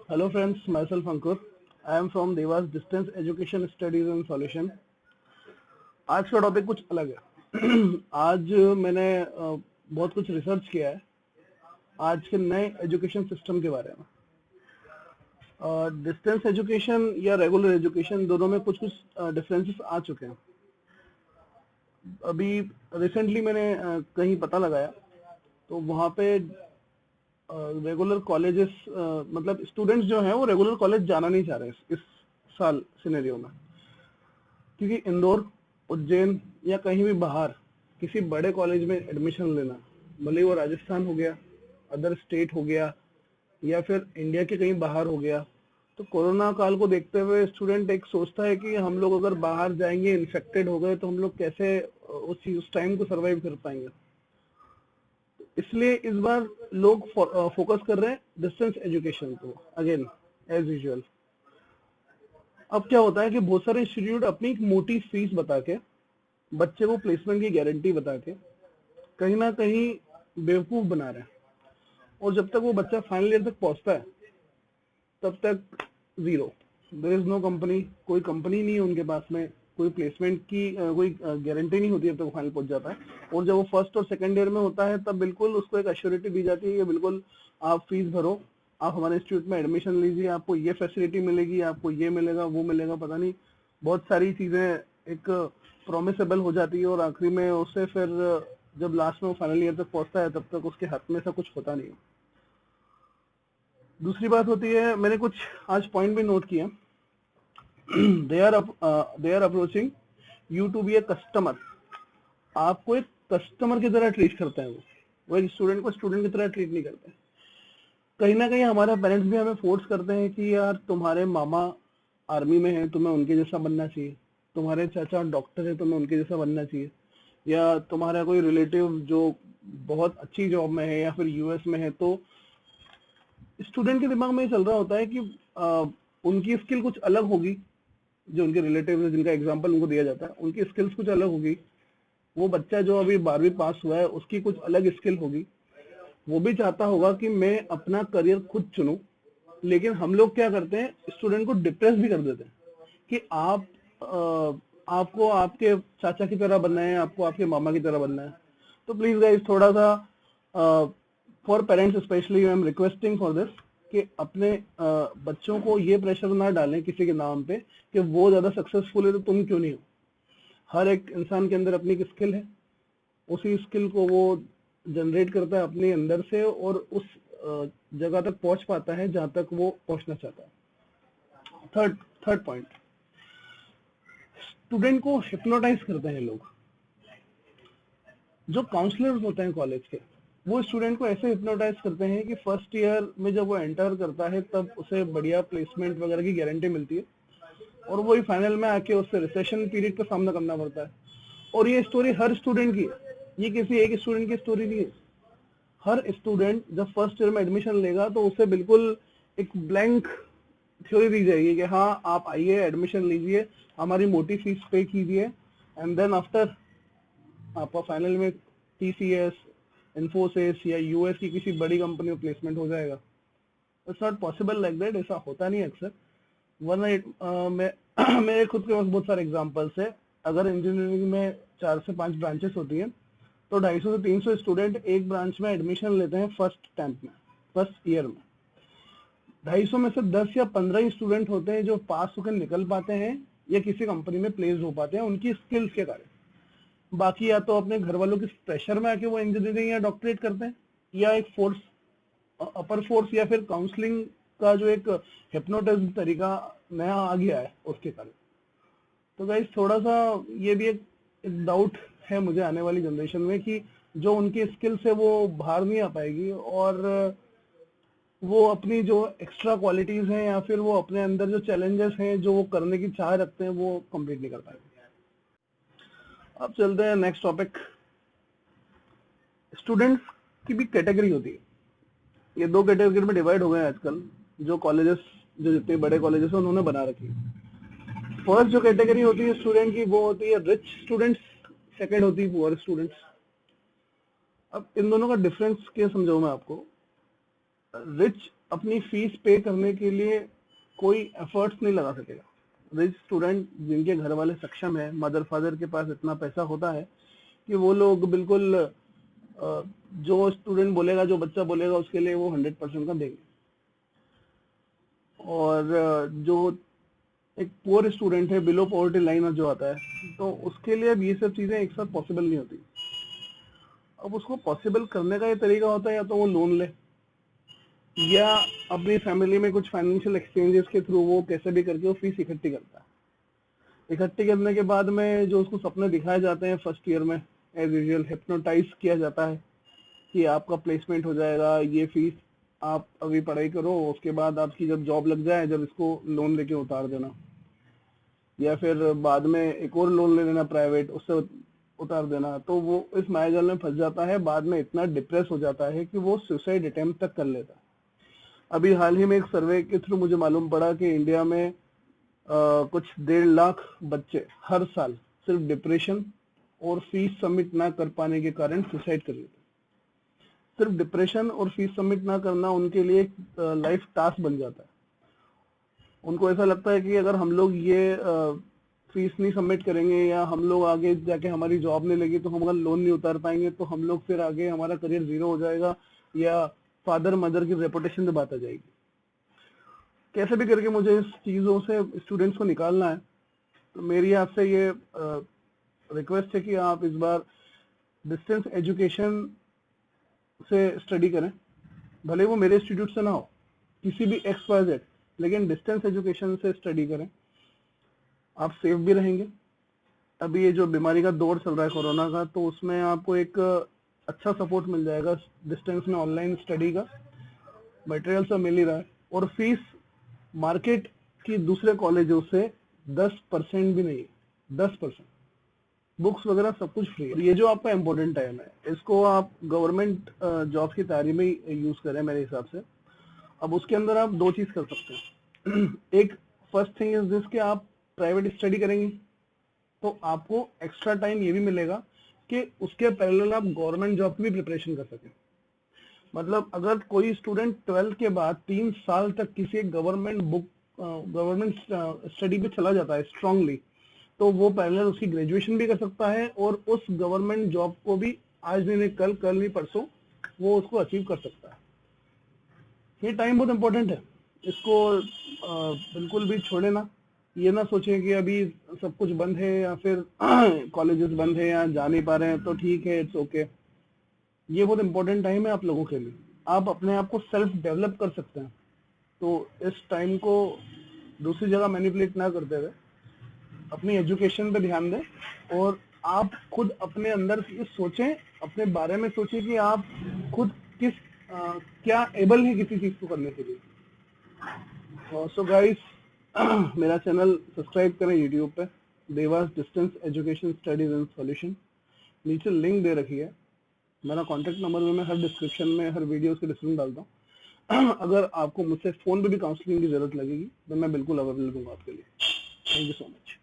Hello friends, myself Ankur. I am from Devas Distance Education Studies and Solution. आज का topic कुछ अलग है। आज मैंने बहुत कुछ रिसर्च किया है आज के नए एजुकेशन सिस्टम के बारे में। डिस्टेंस एजुकेशन या रेगुलर एजुकेशन दोनों में कुछ कुछ डिफरेंसेस आ चुके हैं। अभी रिसेंटली मैंने कहीं पता लगाया तो वहाँ पे रेगुलर कॉलेजेस मतलब स्टूडेंट्स जो हैं वो रेगुलर कॉलेज जाना नहीं चाह रहे इस साल सिनेरियो में, क्योंकि इंदौर, उज्जैन या कहीं भी बाहर किसी बड़े कॉलेज में एडमिशन लेना, भले वो राजस्थान हो गया, अदर स्टेट हो गया या फिर इंडिया के कहीं बाहर हो गया, तो कोरोना काल को देखते हुए स्टूडेंट एक सोचता है कि हम लोग अगर बाहर जाएंगे, इन्फेक्टेड हो गए तो हम लोग कैसे उस टाइम को सरवाइव कर पाएंगे। इसलिए इस बार लोग फोकस कर रहे हैं डिस्टेंस एजुकेशन को अगेन एज यूजुअल। अब क्या होता है कि बहुत सारे इंस्टीट्यूट अपनी एक मोटी फीस बता के, बच्चे को प्लेसमेंट की गारंटी बता के कहीं ना कहीं बेवकूफ बना रहे हैं, और जब तक वो बच्चा फाइनल ईयर तक पहुंचता है तब तक zero, there is no company, कोई कंपनी नहीं है उनके पास में, कोई प्लेसमेंट की कोई गारंटी नहीं होती है, तब फाइनल पहुंच जाता है। और जब वो फर्स्ट और सेकंड ईयर में होता है तब बिल्कुल उसको एक एश्योरिटी दी जाती है कि बिल्कुल आप फीस भरो, आप हमारे इंस्टीट्यूट में एडमिशन लीजिए, आपको ये फैसिलिटी मिलेगी, आपको ये मिलेगा, वो मिलेगा, पता नहीं बहुत सारी चीजें एक प्रोमिसेबल हो जाती है, और आखिरी में उससे फिर जब लास्ट में वो फाइनल ईयर तक पहुंचता है तब तक उसके हाथ में ऐसा कुछ होता नहीं है। दूसरी बात होती है, मैंने कुछ आज पॉइंट भी नोट किया, they are approaching you to be a customer। आपको एक कस्टमर की तरह ट्रीट करते हैं वो एक स्टूडेंट को स्टूडेंट की तरह ट्रीट नहीं करते। कहीं ना कहीं हमारे पेरेंट्स भी हमें फोर्स करते हैं कि यार तुम्हारे मामा आर्मी में है, तुम्हें उनके जैसा बनना चाहिए, तुम्हारे चाचा डॉक्टर है, तुम्हें उनके जैसा बनना चाहिए, या तुम्हारा कोई रिलेटिव जो बहुत अच्छी जॉब में है या फिर यूएस में है, तो स्टूडेंट के दिमाग में ये चल रहा होता है कि उनकी स्किल कुछ अलग होगी, जो उनके रिलेटिव जिनका एग्जांपल उनको दिया जाता है उनकी स्किल्स कुछ अलग होगी, वो बच्चा जो अभी 12वीं पास हुआ है उसकी कुछ अलग स्किल होगी, वो भी चाहता होगा कि मैं अपना करियर खुद चुनूं। लेकिन हम लोग क्या करते हैं, स्टूडेंट को डिप्रेस भी कर देते हैं कि आपको आपके चाचा की तरह बनना है, आपको आपके मामा की तरह बनना है। तो प्लीज गाइस, थोड़ा सा for parents specially I am requesting for this कि अपने बच्चों को ये प्रेशर ना डालें किसी के नाम पे कि वो ज्यादा सक्सेसफुल है तो तुम क्यों नहीं हो। हर एक इंसान के अंदर अपनी एक स्किल है, उसी स्किल को वो जनरेट करता है अपने अंदर से और उस जगह तक पहुंच पाता है जहां तक वो पहुंचना चाहता है। थर्ड पॉइंट, स्टूडेंट को हिप्नोटाइज करते हैं लोग। जो काउंसलर्स होते हैं कॉलेज के, वो स्टूडेंट को ऐसे हिप्नोटाइज करते हैं कि फर्स्ट ईयर में जब वो एंटर करता है तब उसे बढ़िया प्लेसमेंट वगैरह की गारंटी मिलती है, और वही फाइनल में आके उससे रिसेशन पीरियड का सामना करना पड़ता है। और ये स्टोरी हर स्टूडेंट की है, ये किसी एक स्टूडेंट की स्टोरी नहीं है। हर स्टूडेंट जब फर्स्ट ईयर में एडमिशन लेगा तो उसे बिल्कुल एक ब्लैंक थ्योरी दी जाएगी कि हाँ आप आइए, एडमिशन लीजिए, हमारी मोटी फीस पे कीजिए, एंड देन आफ्टर आपका फाइनल में टीसीएस, इन्फोसिस या यूएस की किसी बड़ी कंपनी में प्लेसमेंट हो जाएगा। It's not possible like that, ऐसा होता नहीं अक्सर। वरना मेरे खुद के पास बहुत सारे एग्जांपल्स है। अगर इंजीनियरिंग में 4 से 5 ब्रांचेस होती हैं तो 250 से 300 स्टूडेंट एक ब्रांच में एडमिशन लेते हैं फर्स्ट टेम्प में, फर्स्ट ईयर में। 250 में से 10 या 15 ही स्टूडेंट होते हैं जो पास होकर निकल पाते हैं या किसी कंपनी में प्लेस हो पाते हैं उनकी स्किल्स के कारण। बाकी या तो अपने घर वालों के प्रेशर में आके वो इंजीनियरिंग या डॉक्टरेट करते हैं, या एक फोर्स, अपर फोर्स, या फिर काउंसलिंग का जो एक हिप्नोटिज्म तरीका नया आ गया है उसके कारण। तो गाइस, थोड़ा सा ये भी एक डाउट है मुझे आने वाली जनरेशन में कि जो उनकी स्किल से वो बाहर नहीं आ पाएगी, और वो अपनी जो एक्स्ट्रा क्वालिटीज हैं या फिर वो अपने अंदर जो चैलेंजेस हैं जो वो करने की चाह रखते हैं वो कंप्लीट नहीं कर पाएंगे। अब चलते हैं नेक्स्ट टॉपिक। स्टूडेंट्स की भी कैटेगरी होती है, ये 2 कैटेगरी में डिवाइड हो गए हैं आजकल, जो कॉलेजेस, जो जितने बड़े कॉलेजेस हैं उन्होंने बना रखी है। फर्स्ट जो कैटेगरी होती है स्टूडेंट की वो होती है रिच स्टूडेंट्स, सेकंड होती है पुअर स्टूडेंट्स। अब इन दोनों का डिफरेंस क्या समझाऊं मैं आपको। रिच अपनी फीस पे करने के लिए कोई एफर्ट्स नहीं लगा सकेगा। रिच स्टूडेंट जिनके घर वाले सक्षम है, मदर फादर के पास इतना पैसा होता है कि वो लोग बिल्कुल जो स्टूडेंट बोलेगा, जो बच्चा बोलेगा, उसके लिए वो 100% का देंगे। और जो एक पुअर स्टूडेंट है, बिलो पॉवर्टी लाइन जो आता है, तो उसके लिए अब ये सब चीजें एक साथ पॉसिबल नहीं होती। अब उसको पॉसिबल करने का ये तरीका होता है या तो वो लोन ले, या अपनी फैमिली में कुछ फाइनेंशियल एक्सचेंजेस के थ्रू वो कैसे भी करके वो फीस इकट्ठी करता है। इकट्ठी करने के बाद में जो उसको सपने दिखाए जाते हैं फर्स्ट ईयर में, एज यूजुअल हिप्नोटाइज किया जाता है कि आपका प्लेसमेंट हो जाएगा, ये फीस आप अभी पढ़ाई करो, उसके बाद आपकी जब जॉब लग जाए, जब इसको लोन लेके उतार देना, या फिर बाद में एक और लोन ले लेना प्राइवेट, उससे उतार देना। तो वो इस मायाजाल में फंस जाता है, बाद में इतना डिप्रेस हो जाता है कि वो सुसाइड अटेम्प्ट तक कर लेता है। अभी हाल ही में एक सर्वे के थ्रू मुझे मालूम पड़ा कि इंडिया में कुछ 1.5 लाख बच्चे हर साल सिर्फ डिप्रेशन और फीस सबमिट ना कर पाने के कारण सुसाइड कर लेते हैं। सिर्फ डिप्रेशन और फीस सबमिट ना करना उनके लिए लाइफ टास्क बन जाता है। उनको ऐसा लगता है कि अगर हम लोग ये फीस नहीं सबमिट करेंगे, या हम लोग आगे जाके हमारी जॉब नहीं लगी तो हम अगर लोन नहीं उतार पाएंगे, तो हम लोग फिर आगे हमारा करियर जीरो हो जाएगा, या फादर मदर की रेपुटेशन पे बात आ जाएगी। कैसे भी करके मुझे इस चीज़ों से स्टूडेंट्स को निकालना है। तो मेरी आपसे ये रिक्वेस्ट है कि आप इस बार डिस्टेंस एजुकेशन से स्टडी करें, भले वो मेरे इंस्टीट्यूट से ना हो, किसी भी XYZ, लेकिन डिस्टेंस एजुकेशन से स्टडी करें। आप सेफ भी रहेंगे। अभी ये जो बीमारी का दौर चल रहा है कोरोना का, तो उसमें आपको एक अच्छा सपोर्ट मिल जाएगा डिस्टेंस में, ऑनलाइन स्टडी का मटेरियल सब मिल ही रहा है, और फीस मार्केट की दूसरे कॉलेजों से 10% भी नहीं है, 10%। बुक्स वगैरह सब कुछ फ्री है। ये जो आपका इम्पोर्टेंट टाइम है, इसको आप गवर्नमेंट जॉब की तैयारी में यूज करें मेरे हिसाब से। अब उसके अंदर आप 2 चीज कर सकते हैं। एक फर्स्ट थिंग इज दिस कि आप प्राइवेट स्टडी करेंगे तो आपको एक्स्ट्रा टाइम ये भी मिलेगा कि उसके पैरेलल आप गवर्नमेंट जॉब की भी प्रिपरेशन कर सकें। मतलब अगर कोई स्टूडेंट 12th के बाद 3 साल तक किसी गवर्नमेंट स्टडी पे चला जाता है स्ट्रांगली, तो वो पैरेलल उसकी ग्रेजुएशन भी कर सकता है, और उस गवर्नमेंट जॉब को भी आज नहीं कल, कल नहीं परसों वो उसको अचीव कर सकता है। ये टाइम बहुत इंपॉर्टेंट है, इसको बिल्कुल भी छोड़े ना। ये ना सोचें कि अभी सब कुछ बंद है, या फिर कॉलेजेस बंद है, या जा नहीं पा रहे हैं तो ठीक है, इट्स ओके। ये बहुत इंपॉर्टेंट टाइम है आप लोगों के लिए। आप अपने आप को सेल्फ डेवलप कर सकते हैं, तो इस टाइम को दूसरी जगह मैनिपुलेट ना करते हुए अपनी एजुकेशन पे ध्यान दें, और आप खुद अपने अंदर ये सोचें, अपने बारे में सोचें कि आप खुद क्या एबल है किसी चीज को करने के लिए। सो गाइस, मेरा चैनल सब्सक्राइब करें यूट्यूब पे, Dewas distance education studies and solution. नीचे लिंक दे रखी है, मेरा कॉन्टेक्ट नंबर में मैं हर डिस्क्रिप्शन में, हर वीडियो के डिस्क्रिप्शन डालता हूँ। अगर आपको मुझसे फोन पे भी काउंसलिंग की जरूरत लगेगी तो मैं बिल्कुल अवेलेबल हूँ आपके लिए। Thank you so much.